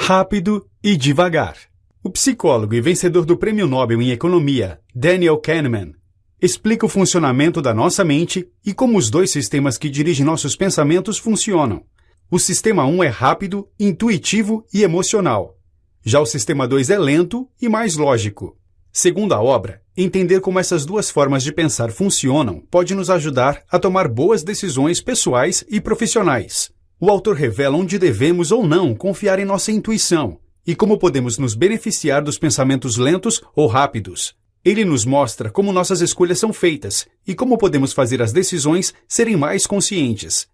rápido e devagar. O psicólogo e vencedor do Prêmio Nobel em Economia, Daniel Kahneman, explica o funcionamento da nossa mente e como os dois sistemas que dirigem nossos pensamentos funcionam. O sistema 1 é rápido, intuitivo e emocional. Já o sistema 2 é lento e mais lógico. Segundo a obra, entender como essas duas formas de pensar funcionam pode nos ajudar a tomar boas decisões pessoais e profissionais. O autor revela onde devemos ou não confiar em nossa intuição e como podemos nos beneficiar dos pensamentos lentos ou rápidos. Ele nos mostra como nossas escolhas são feitas e como podemos fazer as decisões serem mais conscientes.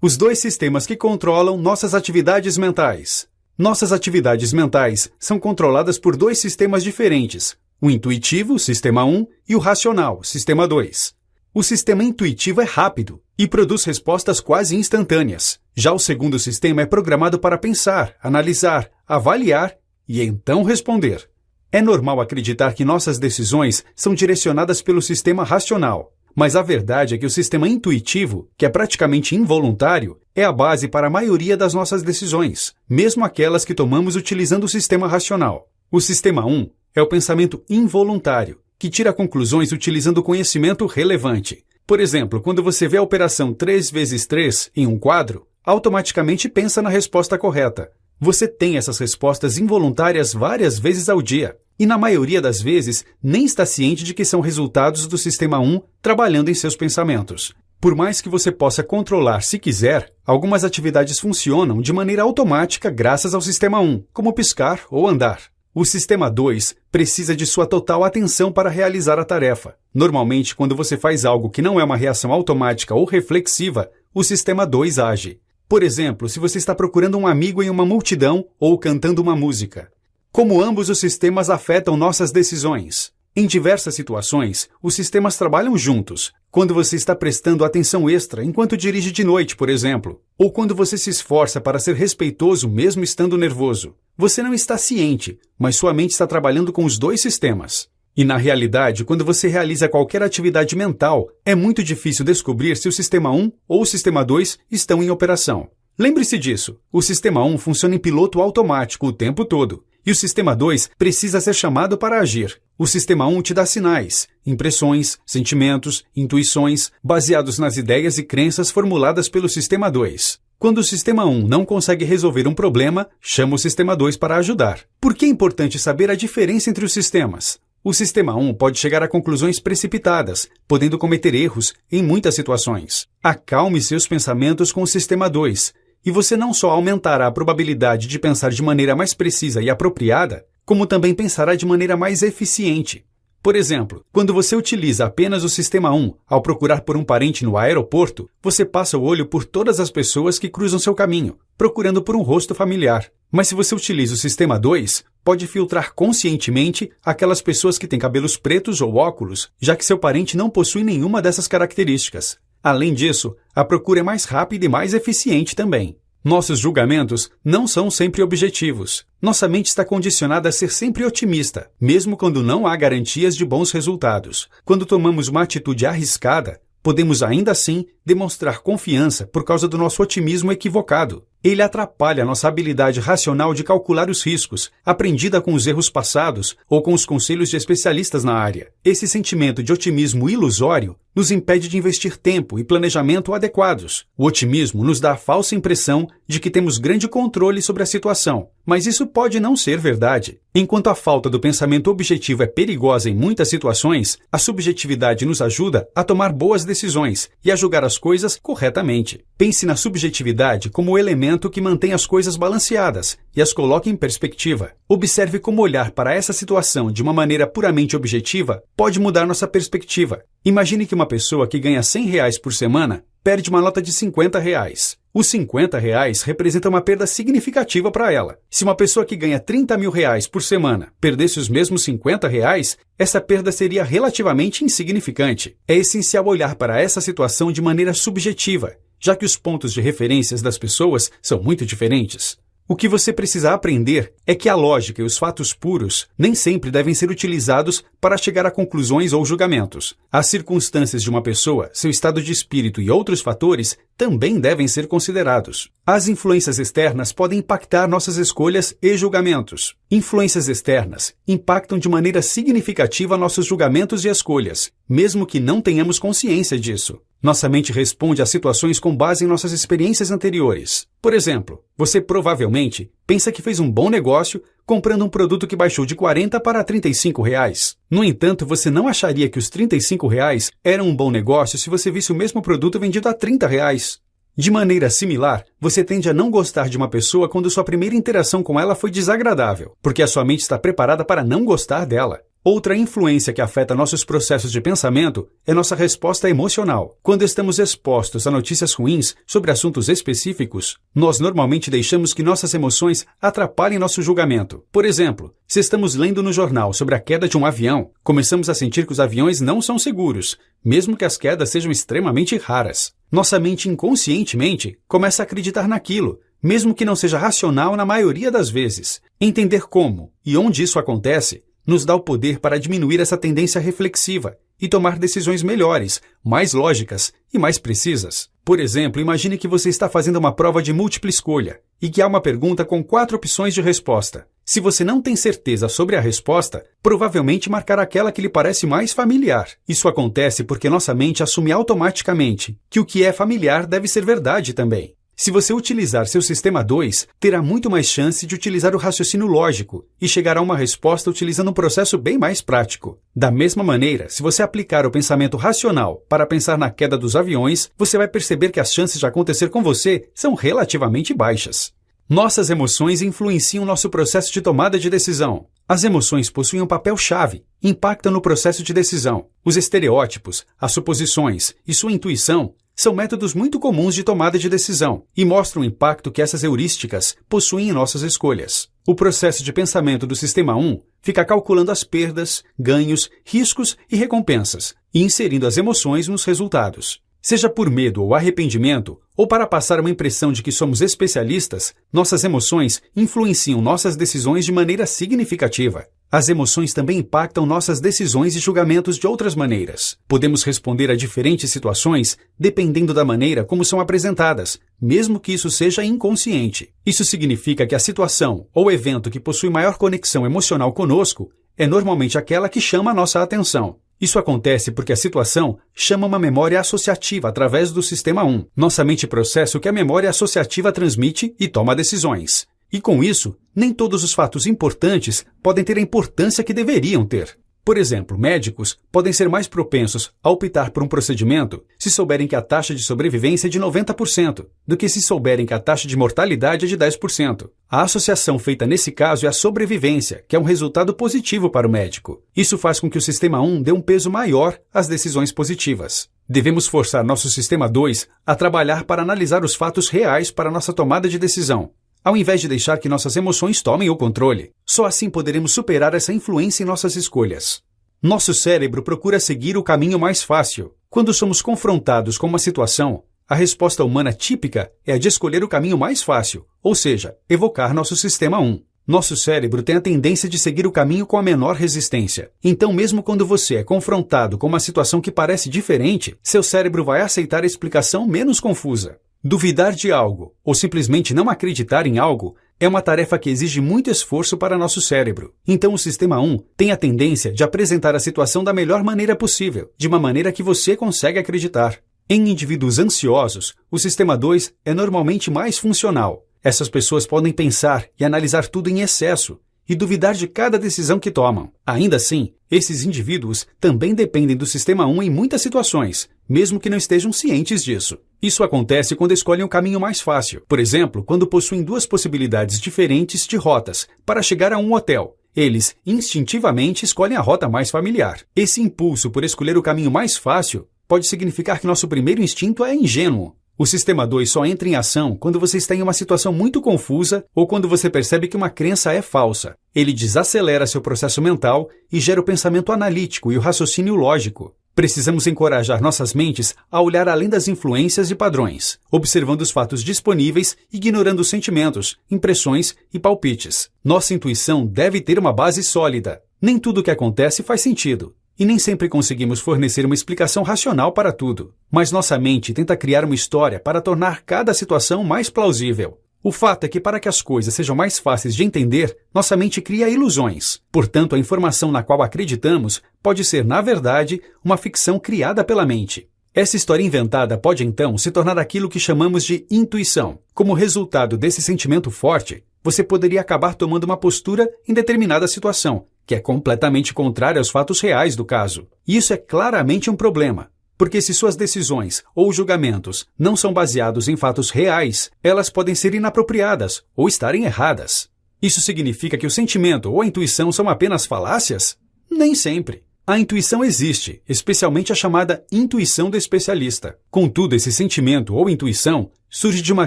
Os dois sistemas que controlam nossas atividades mentais. Nossas atividades mentais são controladas por dois sistemas diferentes, o intuitivo, sistema 1, e o racional, sistema 2. O sistema intuitivo é rápido e produz respostas quase instantâneas. Já o segundo sistema é programado para pensar, analisar, avaliar e então responder. É normal acreditar que nossas decisões são direcionadas pelo sistema racional, mas a verdade é que o sistema intuitivo, que é praticamente involuntário, é a base para a maioria das nossas decisões, mesmo aquelas que tomamos utilizando o sistema racional. O sistema 1 é o pensamento involuntário, que tira conclusões utilizando conhecimento relevante. Por exemplo, quando você vê a operação 3 vezes 3 em um quadro, automaticamente pensa na resposta correta. Você tem essas respostas involuntárias várias vezes ao dia, e na maioria das vezes nem está ciente de que são resultados do sistema 1 trabalhando em seus pensamentos. Por mais que você possa controlar se quiser, algumas atividades funcionam de maneira automática graças ao sistema 1, como piscar ou andar. O sistema 2 precisa de sua total atenção para realizar a tarefa. Normalmente, quando você faz algo que não é uma reação automática ou reflexiva, o sistema 2 age. Por exemplo, se você está procurando um amigo em uma multidão ou cantando uma música. Como ambos os sistemas afetam nossas decisões? Em diversas situações, os sistemas trabalham juntos. Quando você está prestando atenção extra enquanto dirige de noite, por exemplo, ou quando você se esforça para ser respeitoso mesmo estando nervoso. Você não está ciente, mas sua mente está trabalhando com os dois sistemas. E na realidade, quando você realiza qualquer atividade mental, é muito difícil descobrir se o sistema 1 ou o sistema 2 estão em operação. Lembre-se disso, o sistema 1 funciona em piloto automático o tempo todo, e o sistema 2 precisa ser chamado para agir. O sistema 1 te dá sinais, impressões, sentimentos, intuições, baseados nas ideias e crenças formuladas pelo sistema 2. Quando o sistema 1 não consegue resolver um problema, chama o sistema 2 para ajudar. Por que é importante saber a diferença entre os sistemas? O sistema 1 pode chegar a conclusões precipitadas, podendo cometer erros em muitas situações. Acalme seus pensamentos com o sistema 2, e você não só aumentará a probabilidade de pensar de maneira mais precisa e apropriada, como também pensará de maneira mais eficiente. Por exemplo, quando você utiliza apenas o sistema 1 ao procurar por um parente no aeroporto, você passa o olho por todas as pessoas que cruzam seu caminho, procurando por um rosto familiar. Mas se você utiliza o sistema 2, pode filtrar conscientemente aquelas pessoas que têm cabelos pretos ou óculos, já que seu parente não possui nenhuma dessas características. Além disso, a procura é mais rápida e mais eficiente também. Nossos julgamentos não são sempre objetivos. Nossa mente está condicionada a ser sempre otimista, mesmo quando não há garantias de bons resultados. Quando tomamos uma atitude arriscada, podemos ainda assim demonstrar confiança por causa do nosso otimismo equivocado. Ele atrapalha nossa habilidade racional de calcular os riscos, aprendida com os erros passados ou com os conselhos de especialistas na área. Esse sentimento de otimismo ilusório nos impede de investir tempo e planejamento adequados. O otimismo nos dá a falsa impressão de que temos grande controle sobre a situação, mas isso pode não ser verdade. Enquanto a falta do pensamento objetivo é perigosa em muitas situações, a subjetividade nos ajuda a tomar boas decisões e a julgar as coisas corretamente. Pense na subjetividade como o elemento que mantém as coisas balanceadas e as coloca em perspectiva. Observe como olhar para essa situação de uma maneira puramente objetiva pode mudar nossa perspectiva. Imagine que uma pessoa que ganha R$100 por semana perde uma nota de R$50. Os R$50 representam uma perda significativa para ela. Se uma pessoa que ganha R$30 mil por semana perdesse os mesmos R$50, essa perda seria relativamente insignificante. É essencial olhar para essa situação de maneira subjetiva, já que os pontos de referências das pessoas são muito diferentes. O que você precisa aprender é que a lógica e os fatos puros nem sempre devem ser utilizados para chegar a conclusões ou julgamentos. As circunstâncias de uma pessoa, seu estado de espírito e outros fatores também devem ser considerados. As influências externas podem impactar nossas escolhas e julgamentos. Influências externas impactam de maneira significativa nossos julgamentos e escolhas, mesmo que não tenhamos consciência disso. Nossa mente responde a situações com base em nossas experiências anteriores. Por exemplo, você provavelmente pensa que fez um bom negócio comprando um produto que baixou de 40 para 35 reais. No entanto, você não acharia que os 35 reais eram um bom negócio se você visse o mesmo produto vendido a 30 reais. De maneira similar, você tende a não gostar de uma pessoa quando sua primeira interação com ela foi desagradável, porque a sua mente está preparada para não gostar dela. Outra influência que afeta nossos processos de pensamento é nossa resposta emocional. Quando estamos expostos a notícias ruins sobre assuntos específicos, nós normalmente deixamos que nossas emoções atrapalhem nosso julgamento. Por exemplo, se estamos lendo no jornal sobre a queda de um avião, começamos a sentir que os aviões não são seguros, mesmo que as quedas sejam extremamente raras. Nossa mente inconscientemente começa a acreditar naquilo, mesmo que não seja racional na maioria das vezes. Entender como e onde isso acontece nos dá o poder para diminuir essa tendência reflexiva e tomar decisões melhores, mais lógicas e mais precisas. Por exemplo, imagine que você está fazendo uma prova de múltipla escolha e que há uma pergunta com 4 opções de resposta. Se você não tem certeza sobre a resposta, provavelmente marcará aquela que lhe parece mais familiar. Isso acontece porque nossa mente assume automaticamente que o que é familiar deve ser verdade também. Se você utilizar seu sistema 2, terá muito mais chance de utilizar o raciocínio lógico e chegar a uma resposta utilizando um processo bem mais prático. Da mesma maneira, se você aplicar o pensamento racional para pensar na queda dos aviões, você vai perceber que as chances de acontecer com você são relativamente baixas. Nossas emoções influenciam nosso processo de tomada de decisão. As emoções possuem um papel-chave, impactam no processo de decisão. Os estereótipos, as suposições e sua intuição são métodos muito comuns de tomada de decisão e mostram o impacto que essas heurísticas possuem em nossas escolhas. O processo de pensamento do Sistema 1 fica calculando as perdas, ganhos, riscos e recompensas e inserindo as emoções nos resultados. Seja por medo ou arrependimento, ou para passar uma impressão de que somos especialistas, nossas emoções influenciam nossas decisões de maneira significativa. As emoções também impactam nossas decisões e julgamentos de outras maneiras. Podemos responder a diferentes situações dependendo da maneira como são apresentadas, mesmo que isso seja inconsciente. Isso significa que a situação ou evento que possui maior conexão emocional conosco é normalmente aquela que chama a nossa atenção. Isso acontece porque a situação chama uma memória associativa através do Sistema 1. Nossa mente processa o que a memória associativa transmite e toma decisões. E com isso, nem todos os fatos importantes podem ter a importância que deveriam ter. Por exemplo, médicos podem ser mais propensos a optar por um procedimento se souberem que a taxa de sobrevivência é de 90%, do que se souberem que a taxa de mortalidade é de 10%. A associação feita nesse caso é a sobrevivência, que é um resultado positivo para o médico. Isso faz com que o Sistema 1 dê um peso maior às decisões positivas. Devemos forçar nosso Sistema 2 a trabalhar para analisar os fatos reais para nossa tomada de decisão, ao invés de deixar que nossas emoções tomem o controle. Só assim poderemos superar essa influência em nossas escolhas. Nosso cérebro procura seguir o caminho mais fácil. Quando somos confrontados com uma situação, a resposta humana típica é a de escolher o caminho mais fácil, ou seja, evocar nosso Sistema 1. Nosso cérebro tem a tendência de seguir o caminho com a menor resistência. Então, mesmo quando você é confrontado com uma situação que parece diferente, seu cérebro vai aceitar a explicação menos confusa. Duvidar de algo, ou simplesmente não acreditar em algo, é uma tarefa que exige muito esforço para nosso cérebro. Então o Sistema 1 tem a tendência de apresentar a situação da melhor maneira possível, de uma maneira que você consegue acreditar. Em indivíduos ansiosos, o Sistema 2 é normalmente mais funcional. Essas pessoas podem pensar e analisar tudo em excesso e duvidar de cada decisão que tomam. Ainda assim, esses indivíduos também dependem do Sistema 1 em muitas situações, mesmo que não estejam cientes disso. Isso acontece quando escolhem o caminho mais fácil. Por exemplo, quando possuem 2 possibilidades diferentes de rotas para chegar a um hotel. Eles, instintivamente, escolhem a rota mais familiar. Esse impulso por escolher o caminho mais fácil pode significar que nosso primeiro instinto é ingênuo. O Sistema 2 só entra em ação quando você está em uma situação muito confusa ou quando você percebe que uma crença é falsa. Ele desacelera seu processo mental e gera o pensamento analítico e o raciocínio lógico. Precisamos encorajar nossas mentes a olhar além das influências e padrões, observando os fatos disponíveis, ignorando os sentimentos, impressões e palpites. Nossa intuição deve ter uma base sólida. Nem tudo o que acontece faz sentido. E nem sempre conseguimos fornecer uma explicação racional para tudo. Mas nossa mente tenta criar uma história para tornar cada situação mais plausível. O fato é que para que as coisas sejam mais fáceis de entender, nossa mente cria ilusões. Portanto, a informação na qual acreditamos pode ser, na verdade, uma ficção criada pela mente. Essa história inventada pode, então, se tornar aquilo que chamamos de intuição. Como resultado desse sentimento forte, você poderia acabar tomando uma postura em determinada situação, que é completamente contrária aos fatos reais do caso. E isso é claramente um problema, porque se suas decisões ou julgamentos não são baseados em fatos reais, elas podem ser inapropriadas ou estarem erradas. Isso significa que o sentimento ou a intuição são apenas falácias? Nem sempre. A intuição existe, especialmente a chamada intuição do especialista. Contudo, esse sentimento ou intuição surge de uma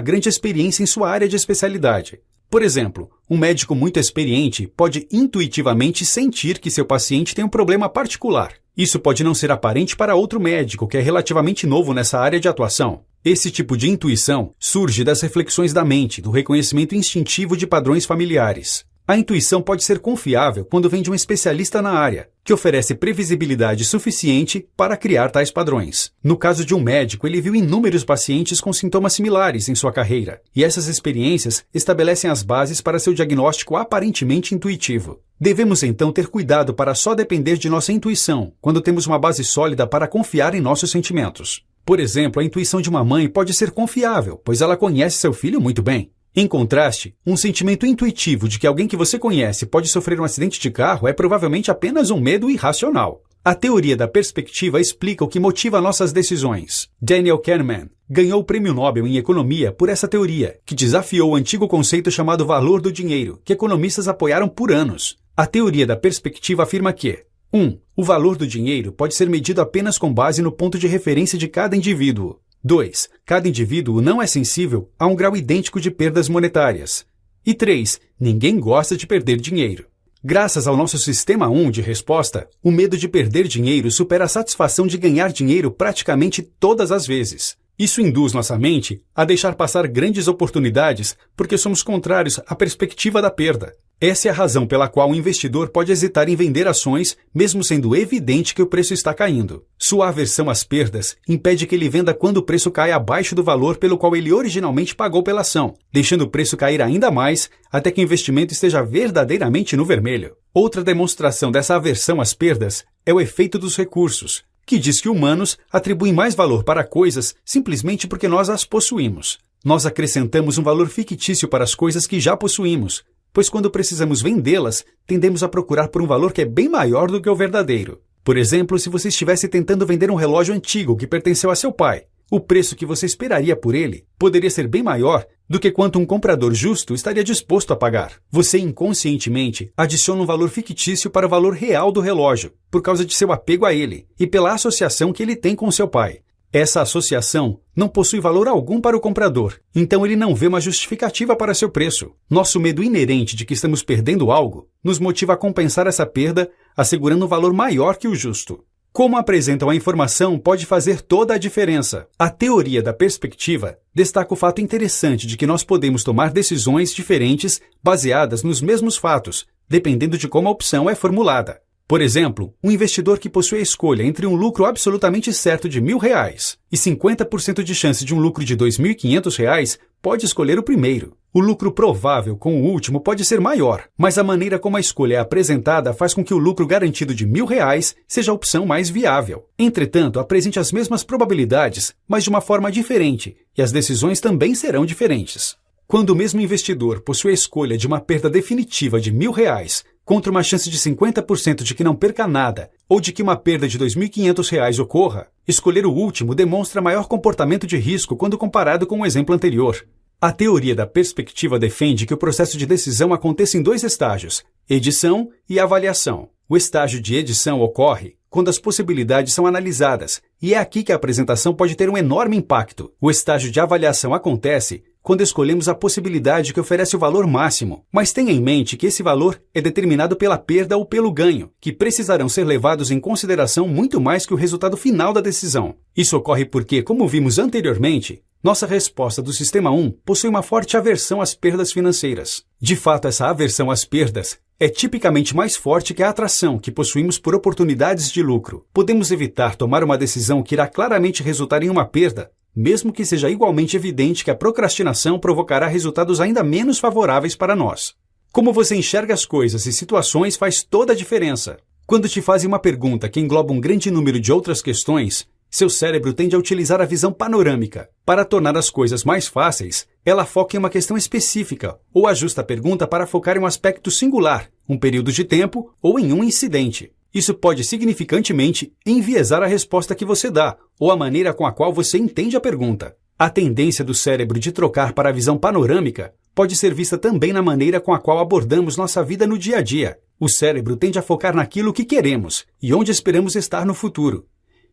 grande experiência em sua área de especialidade. Por exemplo, um médico muito experiente pode intuitivamente sentir que seu paciente tem um problema particular. Isso pode não ser aparente para outro médico que é relativamente novo nessa área de atuação. Esse tipo de intuição surge das reflexões da mente, do reconhecimento instintivo de padrões familiares. A intuição pode ser confiável quando vem de um especialista na área, que oferece previsibilidade suficiente para criar tais padrões. No caso de um médico, ele viu inúmeros pacientes com sintomas similares em sua carreira, e essas experiências estabelecem as bases para seu diagnóstico aparentemente intuitivo. Devemos então ter cuidado para só depender de nossa intuição, quando temos uma base sólida para confiar em nossos sentimentos. Por exemplo, a intuição de uma mãe pode ser confiável, pois ela conhece seu filho muito bem. Em contraste, um sentimento intuitivo de que alguém que você conhece pode sofrer um acidente de carro é provavelmente apenas um medo irracional. A teoria da perspectiva explica o que motiva nossas decisões. Daniel Kahneman ganhou o Prêmio Nobel em Economia por essa teoria, que desafiou o antigo conceito chamado valor do dinheiro, que economistas apoiaram por anos. A teoria da perspectiva afirma que 1. O valor do dinheiro pode ser medido apenas com base no ponto de referência de cada indivíduo. 2. Cada indivíduo não é sensível a um grau idêntico de perdas monetárias. E 3. Ninguém gosta de perder dinheiro. Graças ao nosso sistema 1 de resposta, o medo de perder dinheiro supera a satisfação de ganhar dinheiro praticamente todas as vezes. Isso induz nossa mente a deixar passar grandes oportunidades porque somos contrários à perspectiva da perda. Essa é a razão pela qual o investidor pode hesitar em vender ações, mesmo sendo evidente que o preço está caindo. Sua aversão às perdas impede que ele venda quando o preço cai abaixo do valor pelo qual ele originalmente pagou pela ação, deixando o preço cair ainda mais até que o investimento esteja verdadeiramente no vermelho. Outra demonstração dessa aversão às perdas é o efeito dos recursos, que diz que humanos atribuem mais valor para coisas simplesmente porque nós as possuímos. Nós acrescentamos um valor fictício para as coisas que já possuímos, pois quando precisamos vendê-las, tendemos a procurar por um valor que é bem maior do que o verdadeiro. Por exemplo, se você estivesse tentando vender um relógio antigo que pertenceu a seu pai, o preço que você esperaria por ele poderia ser bem maior do que quanto um comprador justo estaria disposto a pagar. Você inconscientemente adiciona um valor fictício para o valor real do relógio, por causa de seu apego a ele e pela associação que ele tem com seu pai. Essa associação não possui valor algum para o comprador, então ele não vê uma justificativa para seu preço. Nosso medo inerente de que estamos perdendo algo nos motiva a compensar essa perda, assegurando um valor maior que o justo. Como apresentam a informação pode fazer toda a diferença. A teoria da perspectiva destaca o fato interessante de que nós podemos tomar decisões diferentes baseadas nos mesmos fatos, dependendo de como a opção é formulada. Por exemplo, um investidor que possui a escolha entre um lucro absolutamente certo de R$1.000 e 50% de chance de um lucro de R$2.500 pode escolher o primeiro. O lucro provável com o último pode ser maior, mas a maneira como a escolha é apresentada faz com que o lucro garantido de R$1.000 seja a opção mais viável. Entretanto, apresente as mesmas probabilidades, mas de uma forma diferente, e as decisões também serão diferentes. Quando o mesmo investidor possui a escolha de uma perda definitiva de R$1.000 contra uma chance de 50% de que não perca nada ou de que uma perda de R$2.500 ocorra, escolher o último demonstra maior comportamento de risco quando comparado com o exemplo anterior. A teoria da perspectiva defende que o processo de decisão aconteça em dois estágios, edição e avaliação. O estágio de edição ocorre quando as possibilidades são analisadas, e é aqui que a apresentação pode ter um enorme impacto. O estágio de avaliação acontece quando escolhemos a possibilidade que oferece o valor máximo, mas tenha em mente que esse valor é determinado pela perda ou pelo ganho, que precisarão ser levados em consideração muito mais que o resultado final da decisão. Isso ocorre porque, como vimos anteriormente, nossa resposta do Sistema 1 possui uma forte aversão às perdas financeiras. De fato, essa aversão às perdas é tipicamente mais forte que a atração que possuímos por oportunidades de lucro. Podemos evitar tomar uma decisão que irá claramente resultar em uma perda, mesmo que seja igualmente evidente que a procrastinação provocará resultados ainda menos favoráveis para nós. Como você enxerga as coisas e situações faz toda a diferença. Quando te fazem uma pergunta que engloba um grande número de outras questões, seu cérebro tende a utilizar a visão panorâmica. Para tornar as coisas mais fáceis, ela foca em uma questão específica, ou ajusta a pergunta para focar em um aspecto singular, um período de tempo ou em um incidente. Isso pode significantemente enviesar a resposta que você dá, ou a maneira com a qual você entende a pergunta. A tendência do cérebro de trocar para a visão panorâmica pode ser vista também na maneira com a qual abordamos nossa vida no dia a dia. O cérebro tende a focar naquilo que queremos e onde esperamos estar no futuro.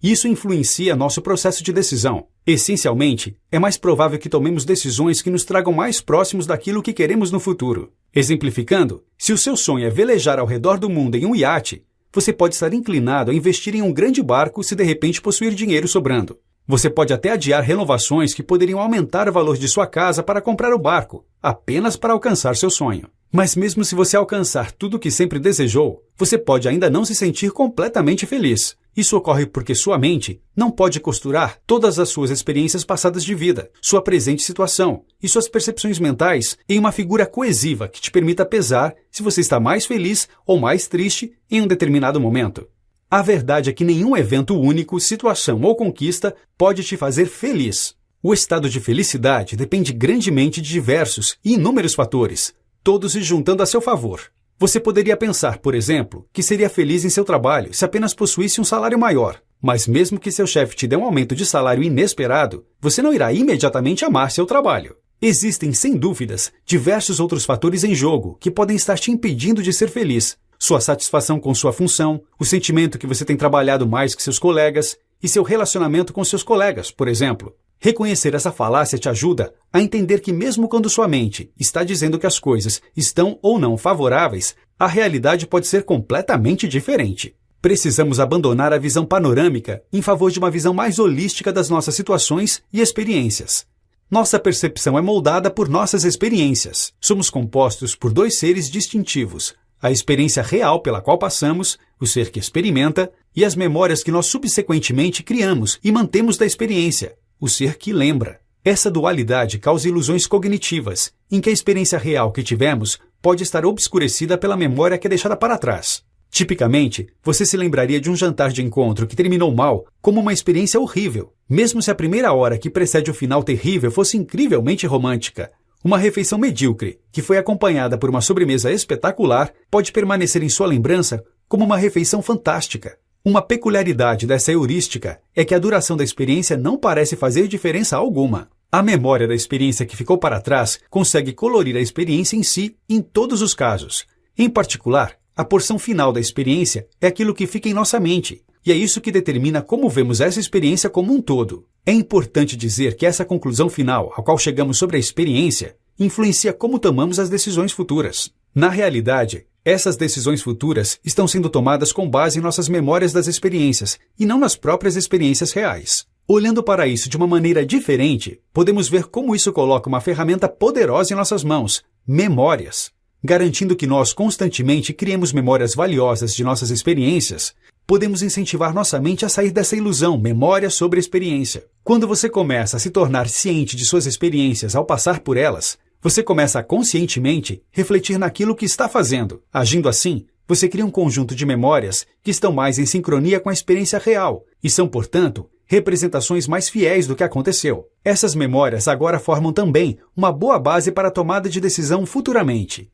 Isso influencia nosso processo de decisão. Essencialmente, é mais provável que tomemos decisões que nos tragam mais próximos daquilo que queremos no futuro. Exemplificando, se o seu sonho é velejar ao redor do mundo em um iate, você pode estar inclinado a investir em um grande barco se de repente possuir dinheiro sobrando. Você pode até adiar renovações que poderiam aumentar o valor de sua casa para comprar o barco, apenas para alcançar seu sonho. Mas mesmo se você alcançar tudo o que sempre desejou, você pode ainda não se sentir completamente feliz. Isso ocorre porque sua mente não pode costurar todas as suas experiências passadas de vida, sua presente situação e suas percepções mentais em uma figura coesiva que te permita pesar se você está mais feliz ou mais triste em um determinado momento. A verdade é que nenhum evento único, situação ou conquista pode te fazer feliz. O estado de felicidade depende grandemente de diversos e inúmeros fatores, todos se juntando a seu favor. Você poderia pensar, por exemplo, que seria feliz em seu trabalho se apenas possuísse um salário maior. Mas mesmo que seu chefe te dê um aumento de salário inesperado, você não irá imediatamente amar seu trabalho. Existem, sem dúvidas, diversos outros fatores em jogo que podem estar te impedindo de ser feliz. Sua satisfação com sua função, o sentimento que você tem trabalhado mais que seus colegas e seu relacionamento com seus colegas, por exemplo. Reconhecer essa falácia te ajuda a entender que mesmo quando sua mente está dizendo que as coisas estão ou não favoráveis, a realidade pode ser completamente diferente. Precisamos abandonar a visão panorâmica em favor de uma visão mais holística das nossas situações e experiências. Nossa percepção é moldada por nossas experiências. Somos compostos por dois seres distintivos: a experiência real pela qual passamos, o ser que experimenta, e as memórias que nós subsequentemente criamos e mantemos da experiência, o ser que lembra. Essa dualidade causa ilusões cognitivas, em que a experiência real que tivemos pode estar obscurecida pela memória que é deixada para trás. Tipicamente, você se lembraria de um jantar de encontro que terminou mal como uma experiência horrível, mesmo se a primeira hora que precede o final terrível fosse incrivelmente romântica. Uma refeição medíocre, que foi acompanhada por uma sobremesa espetacular, pode permanecer em sua lembrança como uma refeição fantástica. Uma peculiaridade dessa heurística é que a duração da experiência não parece fazer diferença alguma. A memória da experiência que ficou para trás consegue colorir a experiência em si em todos os casos. Em particular, a porção final da experiência é aquilo que fica em nossa mente, e é isso que determina como vemos essa experiência como um todo. É importante dizer que essa conclusão final, a qual chegamos sobre a experiência, influencia como tomamos as decisões futuras. Na realidade, essas decisões futuras estão sendo tomadas com base em nossas memórias das experiências e não nas próprias experiências reais. Olhando para isso de uma maneira diferente, podemos ver como isso coloca uma ferramenta poderosa em nossas mãos: memórias. Garantindo que nós constantemente criemos memórias valiosas de nossas experiências, podemos incentivar nossa mente a sair dessa ilusão, memória sobre experiência. Quando você começa a se tornar ciente de suas experiências ao passar por elas, você começa a conscientemente refletir naquilo que está fazendo. Agindo assim, você cria um conjunto de memórias que estão mais em sincronia com a experiência real e são, portanto, representações mais fiéis do que aconteceu. Essas memórias agora formam também uma boa base para a tomada de decisão futuramente.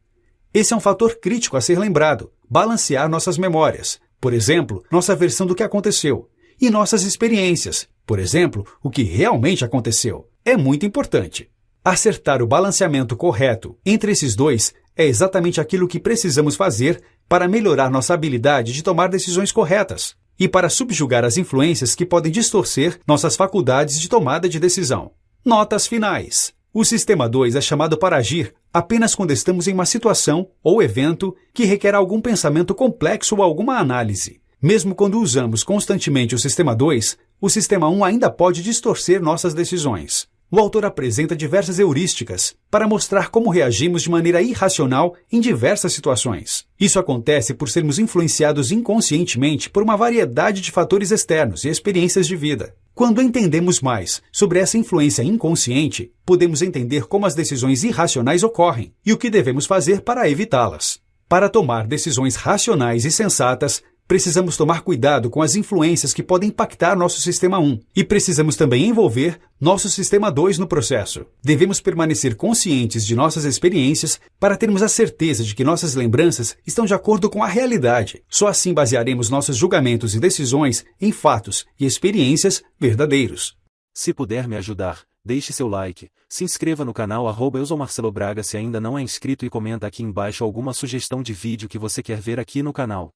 Esse é um fator crítico a ser lembrado: balancear nossas memórias, por exemplo, nossa versão do que aconteceu, e nossas experiências, por exemplo, o que realmente aconteceu. É muito importante. Acertar o balanceamento correto entre esses dois é exatamente aquilo que precisamos fazer para melhorar nossa habilidade de tomar decisões corretas. e para subjugar as influências que podem distorcer nossas faculdades de tomada de decisão. Notas finais. O sistema 2 é chamado para agir apenas quando estamos em uma situação ou evento que requer algum pensamento complexo ou alguma análise. Mesmo quando usamos constantemente o sistema 2, o sistema 1 ainda pode distorcer nossas decisões. O autor apresenta diversas heurísticas para mostrar como reagimos de maneira irracional em diversas situações. Isso acontece por sermos influenciados inconscientemente por uma variedade de fatores externos e experiências de vida. Quando entendemos mais sobre essa influência inconsciente, podemos entender como as decisões irracionais ocorrem e o que devemos fazer para evitá-las. Para tomar decisões racionais e sensatas, precisamos tomar cuidado com as influências que podem impactar nosso sistema 1 e precisamos também envolver nosso sistema 2 no processo. Devemos permanecer conscientes de nossas experiências para termos a certeza de que nossas lembranças estão de acordo com a realidade. Só assim basearemos nossos julgamentos e decisões em fatos e experiências verdadeiros. Se puder me ajudar, deixe seu like, se inscreva no canal @eusomarcelobraga se ainda não é inscrito e comenta aqui embaixo alguma sugestão de vídeo que você quer ver aqui no canal.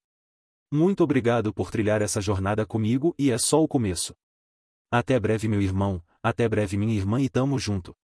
Muito obrigado por trilhar essa jornada comigo e é só o começo. Até breve meu irmão, até breve minha irmã e tamo junto.